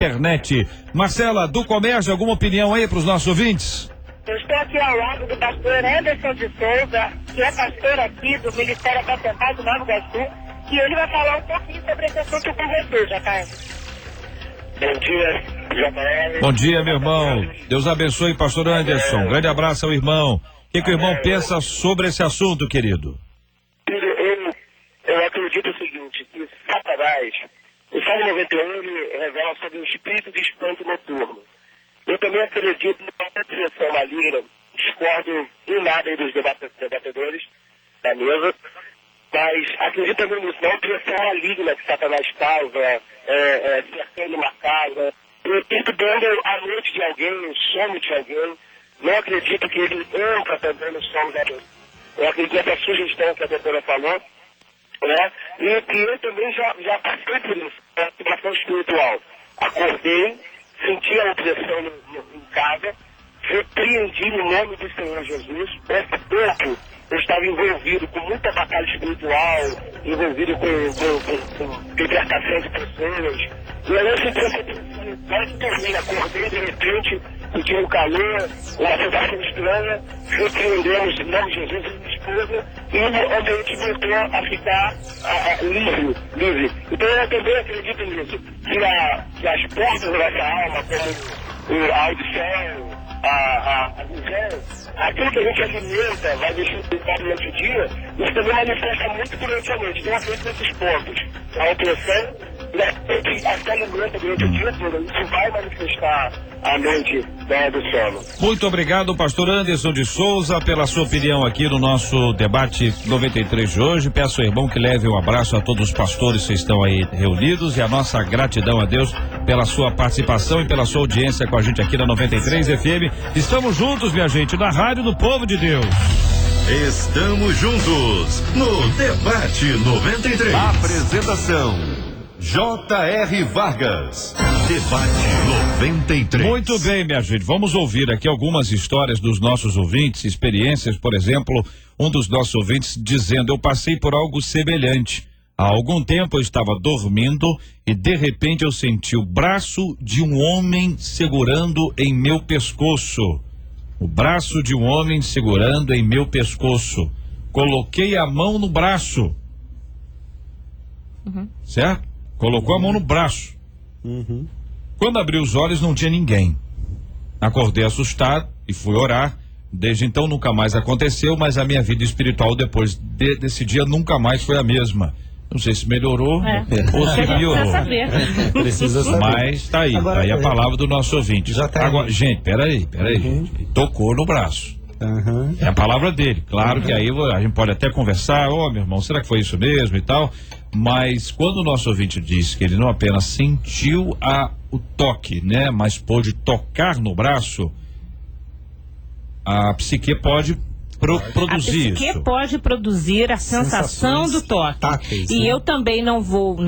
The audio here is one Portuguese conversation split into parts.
internet. Marcela, do comércio, alguma opinião aí para os nossos ouvintes? Eu estou aqui ao lado do pastor Anderson de Souza, que é pastor aqui do Ministério Aposentado do Nova Iguaçu, e ele vai falar um pouquinho sobre esse assunto com você, Jacaé. Bom dia, Jacaé. Bom dia, meu irmão. Deus abençoe, pastor Anderson. Grande abraço ao irmão. O que o irmão pensa sobre esse assunto, querido? Eu acredito o seguinte, que Satanás, o Salmo 91, ele revela sobre o espírito de espanto noturno. Eu também acredito na direção maligna, discordo em nada aí dos debatedores da mesa, mas acredito também nisso, na direção maligna que Satanás causa, cercando uma casa, perturbando a noite de alguém, o sono de alguém. Não acredito que ele entra também no sono da pessoa. Eu acredito nessa sugestão que a doutora falou, né? E que eu também já passei por isso, situação espiritual. Acordei, senti a opressão em casa, repreendi no nome do Senhor Jesus. Esse tempo eu estava envolvido com muita batalha espiritual, envolvido com libertação de pessoas. E aí eu senti essa opressão, acordei de repente, senti um calor, uma sensação estranha, repreendemos em nome de Jesus e minha esposa, e o ambiente voltou a ficar livre. Então eu também acredito nisso, que as portas da nossa alma, como a audição, a visão, aquilo que a gente alimenta, vai deixando durante o dia, isso também manifesta muito durante a noite. Então eu acredito nesses pontos. A opressão, até alimenta durante o dia todo, isso vai manifestar à noite do sono. Muito obrigado, pastor Anderson de Souza, pela sua opinião aqui no nosso debate 93 de hoje. Peço ao irmão que leve um abraço a todos os pastores que estão aí reunidos e a nossa gratidão a Deus pela sua participação e pela sua audiência com a gente aqui na 93 FM. Estamos juntos, minha gente, na Rádio do Povo de Deus. Estamos juntos no Debate 93. Apresentação: J.R. Vargas. Debate 93. Muito bem, minha gente. Vamos ouvir aqui algumas histórias dos nossos ouvintes, experiências. Por exemplo, um dos nossos ouvintes dizendo: eu passei por algo semelhante. Há algum tempo eu estava dormindo e de repente eu senti o braço de um homem segurando em meu pescoço. O braço de um homem segurando em meu pescoço. Coloquei a mão no braço. Certo? Colocou a mão no braço. Quando abri os olhos não tinha ninguém. Acordei assustado e fui orar. Desde então nunca mais aconteceu, mas a minha vida espiritual depois desse dia nunca mais foi a mesma. Não sei se melhorou ou se piorou. Precisa saber. Mas tá aí, agora, aí a palavra do nosso ouvinte. Já tá. Agora, gente, peraí. Gente. Tocou no braço. É a palavra dele. Claro que aí a gente pode até conversar, meu irmão, será que foi isso mesmo e tal? Mas quando o nosso ouvinte disse que ele não apenas sentiu o toque, né? Mas pôde tocar no braço, a psique pode produzir a psique isso. pode produzir a sensação do toque. Táteis, e né? eu também não vou.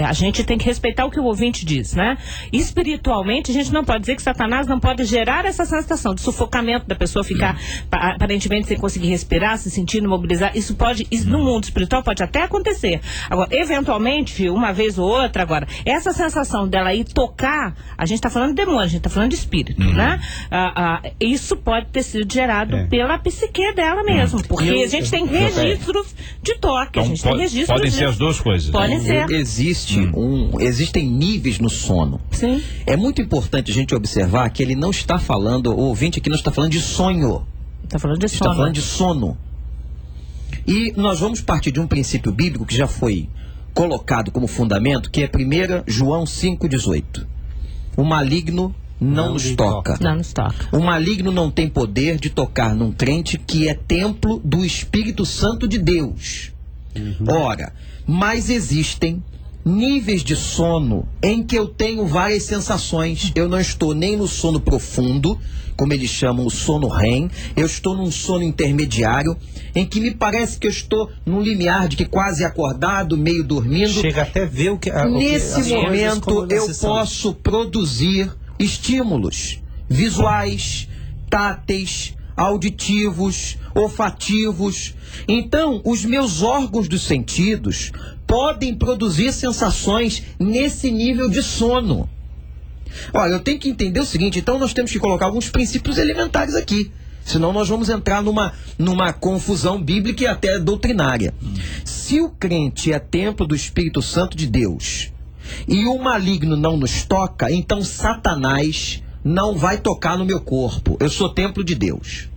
A gente tem que respeitar o que o ouvinte diz, né? Espiritualmente, a gente não pode dizer que Satanás não pode gerar essa sensação de sufocamento da pessoa ficar aparentemente sem conseguir respirar, se sentindo imobilizar. Isso no mundo espiritual pode até acontecer. Agora, eventualmente, uma vez ou outra, agora, essa sensação dela ir tocar, a gente está falando de demônio, a gente está falando de espírito, né? Isso pode ter sido gerado pela psique dela mesmo, porque a gente tem registros de toque, Então, a gente tem registros podem ser as duas coisas. Podem ser. Existem níveis no sono. Sim. É muito importante a gente observar que ele não está falando, o ouvinte aqui não está falando de sonho. Está falando de sono. Está falando de sono. E nós vamos partir de um princípio bíblico que já foi colocado como fundamento, que é 1 João 5,18. O maligno não nos toca. Não nos toca. O maligno não tem poder de tocar num crente que é templo do Espírito Santo de Deus. Ora, mas existem níveis de sono em que eu tenho várias sensações. Eu não estou nem no sono profundo, como eles chamam o sono REM. Eu estou num sono intermediário, em que me parece que eu estou num limiar de que quase acordado, meio dormindo. Chega até a ver Nesse momento eu posso produzir estímulos visuais, táteis, auditivos, olfativos. Então, os meus órgãos dos sentidos podem produzir sensações nesse nível de sono. Olha, eu tenho que entender o seguinte, então nós temos que colocar alguns princípios elementares aqui. Senão nós vamos entrar numa confusão bíblica e até doutrinária. Se o crente é templo do Espírito Santo de Deus e o maligno não nos toca, então Satanás não vai tocar no meu corpo. Eu sou templo de Deus.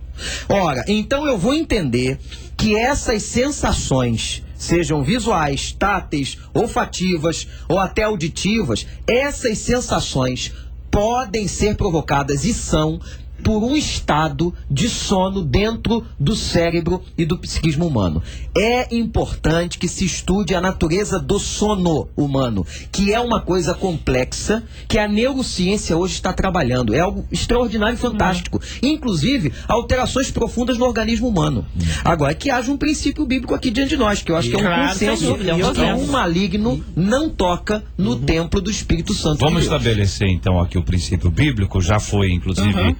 Ora, então eu vou entender que essas sensações, sejam visuais, táteis, olfativas ou até auditivas, essas sensações podem ser provocadas e são por um estado de sono dentro do cérebro e do psiquismo humano. É importante que se estude a natureza do sono humano, que é uma coisa complexa, que a neurociência hoje está trabalhando. É algo extraordinário e fantástico. Inclusive, alterações profundas no organismo humano. Agora, que haja um princípio bíblico aqui diante de nós, que eu acho que é um consenso. Que um maligno não toca no templo do Espírito Santo. Vamos estabelecer, então, aqui o princípio bíblico. Já foi, inclusive...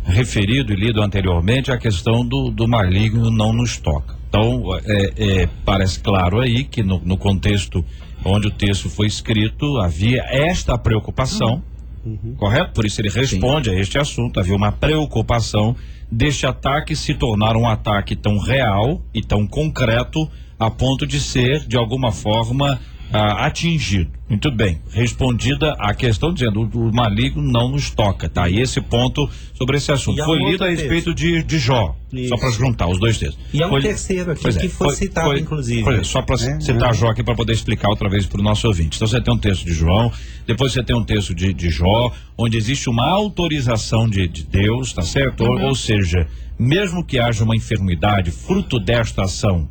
referido e lido anteriormente a questão do maligno não nos toca. Então, parece claro aí que no contexto onde o texto foi escrito, havia esta preocupação, correto? Por isso ele responde a este assunto, havia uma preocupação deste ataque se tornar um ataque tão real e tão concreto a ponto de ser, de alguma forma, atingido. Muito bem, respondida a questão dizendo o maligno não nos toca, tá? E esse ponto sobre esse assunto foi lido a respeito de Jó. Isso. Só para juntar os dois textos. E há um terceiro aqui que foi citado, inclusive. Só para citar Jó aqui para poder explicar outra vez para o nosso ouvinte. Então você tem um texto de João, depois você tem um texto de Jó, onde existe uma autorização de Deus, tá certo? Ou seja, mesmo que haja uma enfermidade fruto desta ação,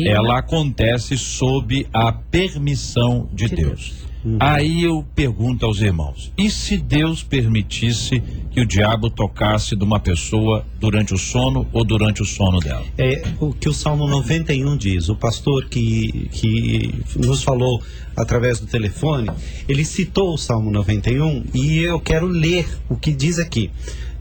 ela acontece sob a permissão de Deus. Aí eu pergunto aos irmãos, e se Deus permitisse que o diabo tocasse de uma pessoa durante o sono ou durante o sono dela? É o que o Salmo 91 diz. O pastor que nos falou através do telefone, ele citou o Salmo 91 e eu quero ler o que diz aqui.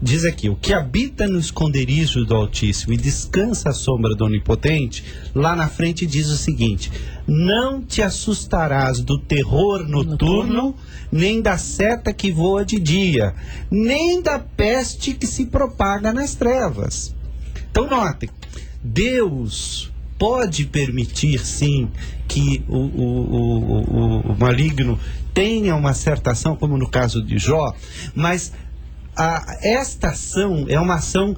Diz aqui, o que habita no esconderijo do Altíssimo e descansa à sombra do Onipotente, lá na frente diz o seguinte: não te assustarás do terror noturno, nem da seta que voa de dia, nem da peste que se propaga nas trevas. Então notem, Deus pode permitir sim que o maligno tenha uma certa ação, como no caso de Jó, mas esta ação é uma ação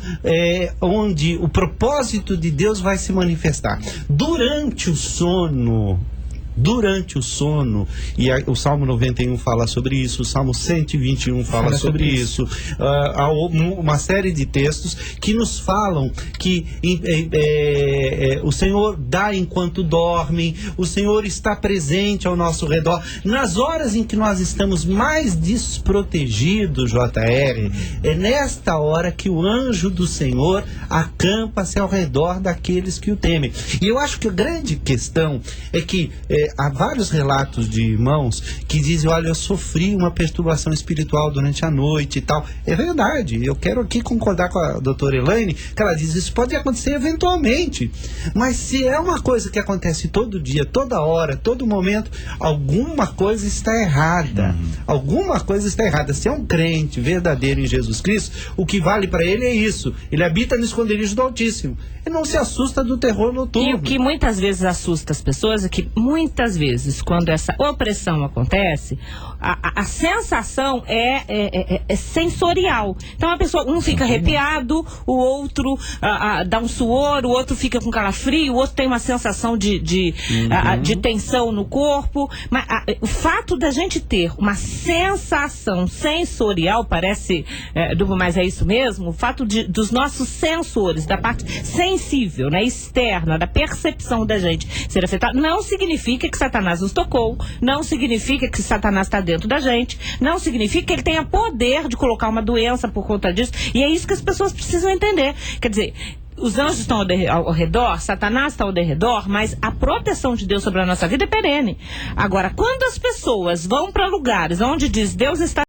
onde o propósito de Deus vai se manifestar durante o sono. E o Salmo 91 fala sobre isso, o Salmo 121 fala sobre isso. Há uma série de textos que nos falam que o Senhor dá enquanto dormem, o Senhor está presente ao nosso redor. Nas horas em que nós estamos mais desprotegidos, JR, é nesta hora que o anjo do Senhor acampa-se ao redor daqueles que o temem. E eu acho que a grande questão é que há vários relatos de irmãos que dizem, olha, eu sofri uma perturbação espiritual durante a noite e tal. É verdade, eu quero aqui concordar com a doutora Elaine, que ela diz, isso pode acontecer eventualmente, mas se é uma coisa que acontece todo dia, toda hora, todo momento, alguma coisa está errada. Alguma coisa está errada. Se é um crente verdadeiro em Jesus Cristo, o que vale para ele é isso, ele habita no esconderijo do Altíssimo, ele não se assusta do terror noturno. E o que muitas vezes assusta as pessoas é que muitas vezes, quando essa opressão acontece, a sensação é sensorial. Então a pessoa, um fica arrepiado, o outro dá um suor, o outro fica com calafrio, o outro tem uma sensação de tensão no corpo. Mas o fato da gente ter uma sensação sensorial, parece, mas é isso mesmo, o fato dos nossos sensores, da parte sensível, né, externa, da percepção da gente ser afetada, não significa que Satanás nos tocou, não significa que Satanás está dentro da gente, não significa que ele tenha poder de colocar uma doença por conta disso, e é isso que as pessoas precisam entender. Quer dizer, os anjos estão ao redor, Satanás está ao redor, mas a proteção de Deus sobre a nossa vida é perene. Agora, quando as pessoas vão para lugares onde diz Deus está